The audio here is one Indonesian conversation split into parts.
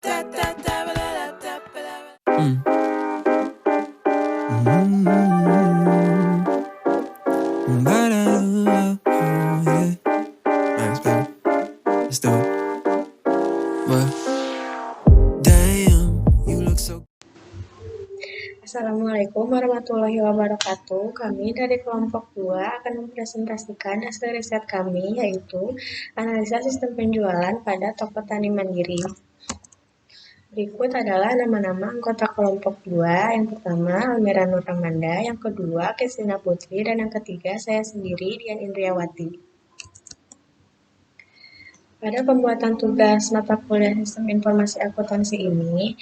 Mm. Yeah. Nice, baby. Let's do it. Well, damn, you look so. Assalamualaikum warahmatullahi wabarakatuh. Kami dari kelompok 2 akan mempresentasikan hasil riset kami, yaitu analisa sistem penjualan pada toko tani mandiri. Berikut adalah nama-nama anggota kelompok 2. Yang pertama, Almira Nur Amanda. Yang kedua, Kristina Putri. Dan yang ketiga, saya sendiri, Dian Indriawati. Pada pembuatan tugas mata kuliah Sistem Informasi Akuntansi ini,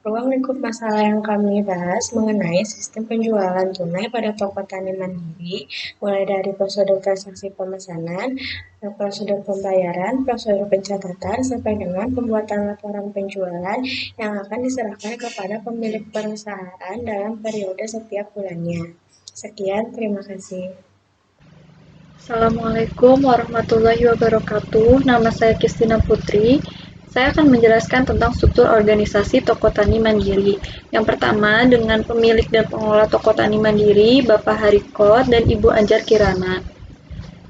ruang lingkup masalah yang kami bahas mengenai sistem penjualan tunai pada toko tani mandiri, mulai dari prosedur transaksi pemesanan, prosedur pembayaran, prosedur pencatatan, sampai dengan pembuatan laporan penjualan yang akan diserahkan kepada pemilik perusahaan dalam periode setiap bulannya. Sekian, terima kasih. Assalamualaikum warahmatullahi wabarakatuh. Nama saya Kristina Putri. Saya akan menjelaskan tentang struktur organisasi toko tani mandiri. Yang pertama, dengan pemilik dan pengelola toko tani mandiri, Bapak Harikot dan Ibu Anjar Kirana.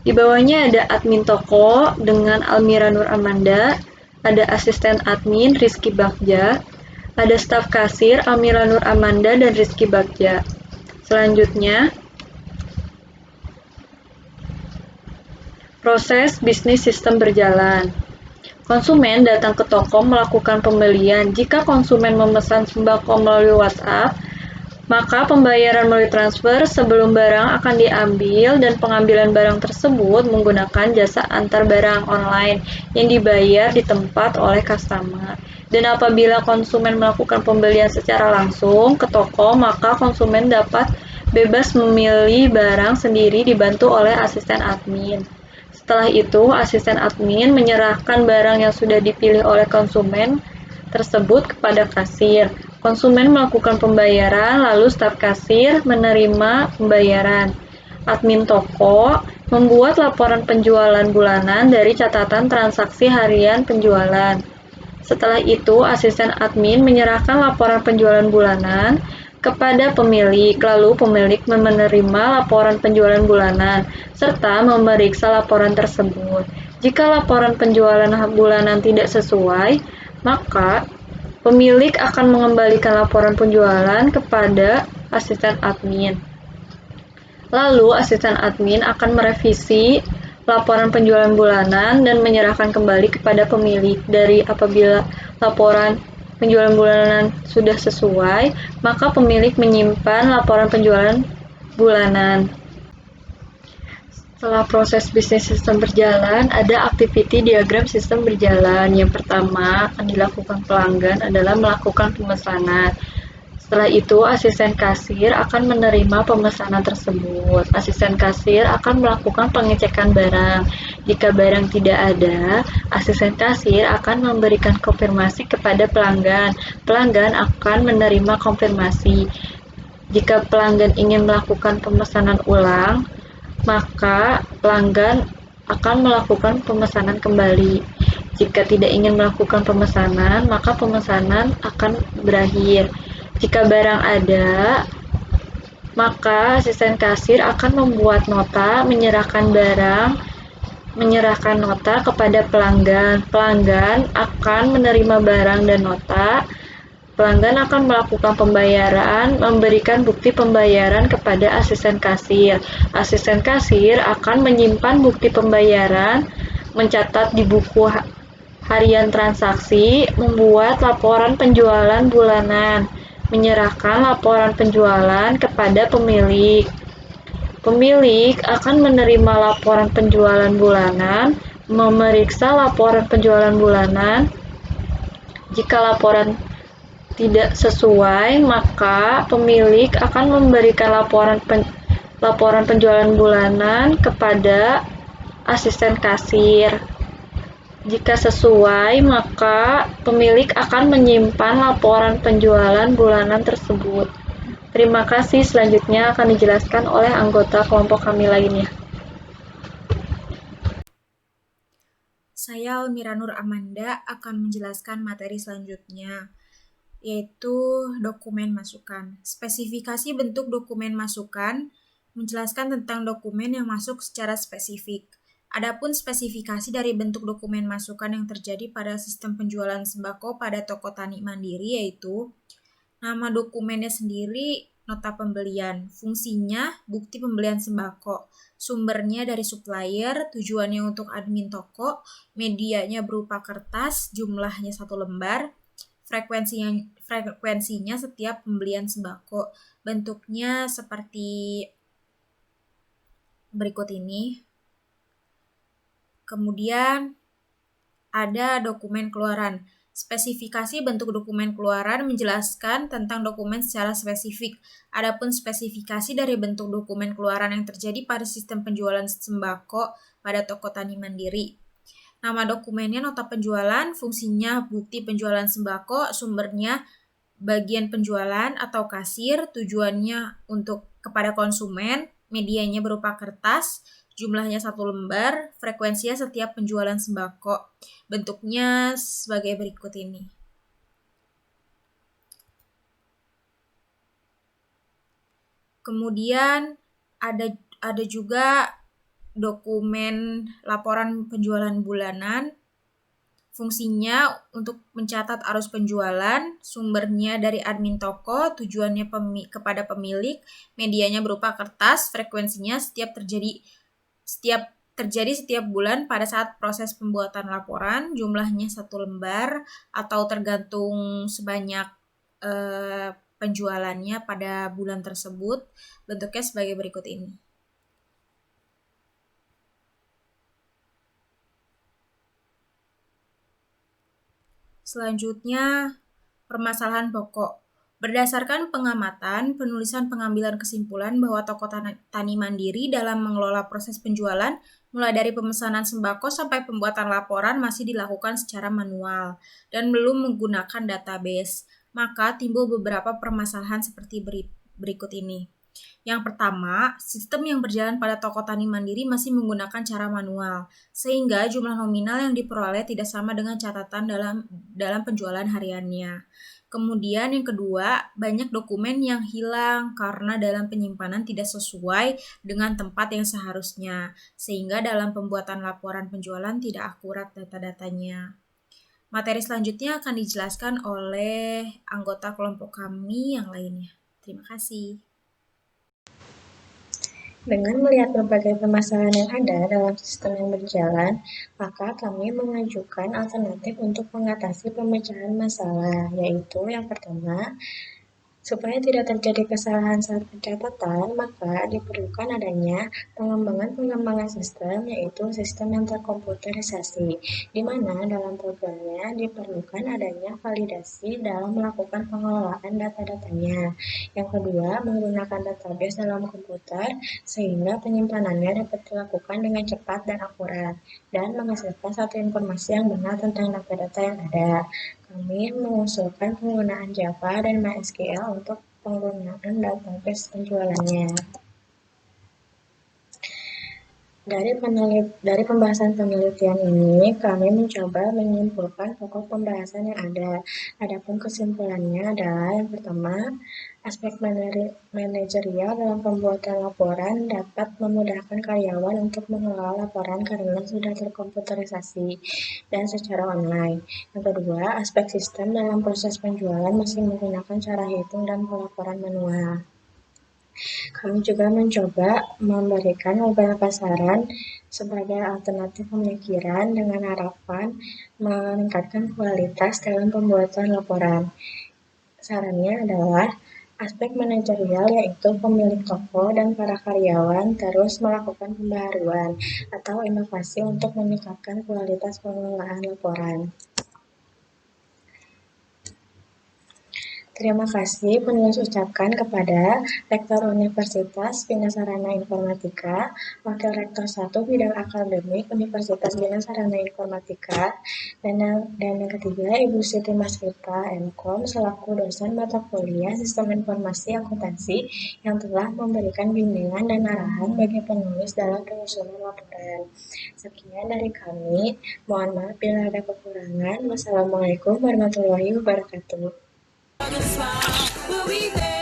Di bawahnya ada admin toko dengan Almira Nur Amanda, ada asisten admin Rizky Bagja, ada staf kasir Almira Nur Amanda dan Rizky Bagja. Selanjutnya, proses bisnis sistem berjalan. Konsumen datang ke toko melakukan pembelian. Jika konsumen memesan sembako melalui WhatsApp, maka pembayaran melalui transfer sebelum barang akan diambil dan pengambilan barang tersebut menggunakan jasa antar barang online yang dibayar di tempat oleh customer. Dan apabila konsumen melakukan pembelian secara langsung ke toko, maka konsumen dapat bebas memilih barang sendiri dibantu oleh asisten admin. Setelah itu, asisten admin menyerahkan barang yang sudah dipilih oleh konsumen tersebut kepada kasir. Konsumen melakukan pembayaran, lalu staf kasir menerima pembayaran. Admin toko membuat laporan penjualan bulanan dari catatan transaksi harian penjualan. Setelah itu, asisten admin menyerahkan laporan penjualan bulanan kepada pemilik, lalu pemilik menerima laporan penjualan bulanan, serta memeriksa laporan tersebut. Jika laporan penjualan bulanan tidak sesuai, maka pemilik akan mengembalikan laporan penjualan kepada asisten admin. Lalu, asisten admin akan merevisi laporan penjualan bulanan dan menyerahkan kembali kepada pemilik. Dari apabila laporan penjualan bulanan sudah sesuai, maka pemilik menyimpan laporan penjualan bulanan. Setelah proses bisnis sistem berjalan, ada activity diagram sistem berjalan. Yang pertama akan dilakukan pelanggan adalah melakukan pemesanan. Setelah itu, asisten kasir akan menerima pemesanan tersebut. Asisten kasir akan melakukan pengecekan barang. Jika barang tidak ada, asisten kasir akan memberikan konfirmasi kepada pelanggan. Pelanggan akan menerima konfirmasi. Jika pelanggan ingin melakukan pemesanan ulang, maka pelanggan akan melakukan pemesanan kembali. Jika tidak ingin melakukan pemesanan, maka pemesanan akan berakhir. Jika barang ada, maka asisten kasir akan membuat nota menyerahkan nota kepada pelanggan. Pelanggan akan menerima barang dan nota. Pelanggan akan melakukan pembayaran, memberikan bukti pembayaran kepada asisten kasir. Asisten kasir akan menyimpan bukti pembayaran, mencatat di buku harian transaksi, membuat laporan penjualan bulanan, menyerahkan laporan penjualan kepada pemilik. Pemilik akan menerima laporan penjualan bulanan, memeriksa laporan penjualan bulanan. Jika laporan tidak sesuai, maka pemilik akan memberikan laporan penjualan bulanan kepada asisten kasir. Jika sesuai, maka pemilik akan menyimpan laporan penjualan bulanan tersebut. Terima kasih. Selanjutnya akan dijelaskan oleh anggota kelompok kami lainnya. Saya Almira Nur Amanda akan menjelaskan materi selanjutnya, yaitu dokumen masukan. Spesifikasi bentuk dokumen masukan menjelaskan tentang dokumen yang masuk secara spesifik. Adapun spesifikasi dari bentuk dokumen masukan yang terjadi pada sistem penjualan sembako pada toko tani mandiri yaitu nama dokumennya sendiri, nota pembelian, fungsinya bukti pembelian sembako, sumbernya dari supplier, tujuannya untuk admin toko, medianya berupa kertas, jumlahnya 1 lembar, frekuensinya setiap pembelian sembako. Bentuknya seperti berikut ini. Kemudian ada dokumen keluaran. Spesifikasi bentuk dokumen keluaran menjelaskan tentang dokumen secara spesifik. Adapun spesifikasi dari bentuk dokumen keluaran yang terjadi pada sistem penjualan sembako pada toko tani mandiri. Nama dokumennya nota penjualan, fungsinya bukti penjualan sembako, sumbernya bagian penjualan atau kasir, tujuannya untuk kepada konsumen, medianya berupa kertas, jumlahnya 1 lembar, frekuensinya setiap penjualan sembako. Bentuknya sebagai berikut ini. Kemudian ada juga dokumen laporan penjualan bulanan. Fungsinya untuk mencatat arus penjualan, sumbernya dari admin toko, tujuannya kepada pemilik, medianya berupa kertas, frekuensinya setiap terjadi setiap bulan pada saat proses pembuatan laporan, jumlahnya 1 lembar atau tergantung sebanyak penjualannya pada bulan tersebut. Bentuknya sebagai berikut ini. Selanjutnya, permasalahan pokok. Berdasarkan pengamatan, penulisan pengambilan kesimpulan bahwa toko tani mandiri dalam mengelola proses penjualan, mulai dari pemesanan sembako sampai pembuatan laporan masih dilakukan secara manual dan belum menggunakan database. Maka timbul beberapa permasalahan seperti berikut ini. Yang pertama, sistem yang berjalan pada toko tani mandiri masih menggunakan cara manual, sehingga jumlah nominal yang diperoleh tidak sama dengan catatan dalam penjualan hariannya. Kemudian yang kedua, banyak dokumen yang hilang karena dalam penyimpanan tidak sesuai dengan tempat yang seharusnya, sehingga dalam pembuatan laporan penjualan tidak akurat data-datanya. Materi selanjutnya akan dijelaskan oleh anggota kelompok kami yang lainnya. Terima kasih. Dengan melihat berbagai permasalahan yang ada dalam sistem yang berjalan, maka kami mengajukan alternatif untuk mengatasi pemecahan masalah, yaitu yang pertama, supaya tidak terjadi kesalahan saat pencatatan, maka diperlukan adanya pengembangan sistem, yaitu sistem yang terkomputerisasi, di mana dalam programnya diperlukan adanya validasi dalam melakukan pengelolaan data-datanya. Yang kedua, menggunakan database dalam komputer, sehingga penyimpanannya dapat dilakukan dengan cepat dan akurat, dan menghasilkan satu informasi yang benar tentang data-data yang ada. Kami mengusulkan penggunaan Java dan MySQL untuk penggunaan database penjualannya. Dari pembahasan penelitian ini, kami mencoba menyimpulkan pokok pembahasan yang ada. Adapun kesimpulannya adalah yang pertama, aspek manajerial dalam pembuatan laporan dapat memudahkan karyawan untuk mengelola laporan karena sudah terkomputerisasi dan secara online. Yang kedua, aspek sistem dalam proses penjualan masih menggunakan cara hitung dan pelaporan manual. Kami juga mencoba memberikan beberapa saran sebagai alternatif pemikiran dengan harapan meningkatkan kualitas dalam pembuatan laporan. Sarannya adalah aspek manajerial, yaitu pemilik toko dan para karyawan terus melakukan pembaharuan atau inovasi untuk meningkatkan kualitas pengelolaan laporan. Terima kasih penulis ucapkan kepada Rektor Universitas Bina Sarana Informatika, Wakil Rektor 1 Bidang Akademik Universitas Bina Sarana Informatika, Dan yang ketiga, Ibu Siti Masrita MKOM selaku dosen mata kuliah Sistem Informasi Akuntansi yang telah memberikan bimbingan dan arahan bagi penulis dalam penyusunan laporan. Sekian dari kami. Mohon maaf bila ada kekurangan. Wassalamualaikum warahmatullahi wabarakatuh. We'll be there.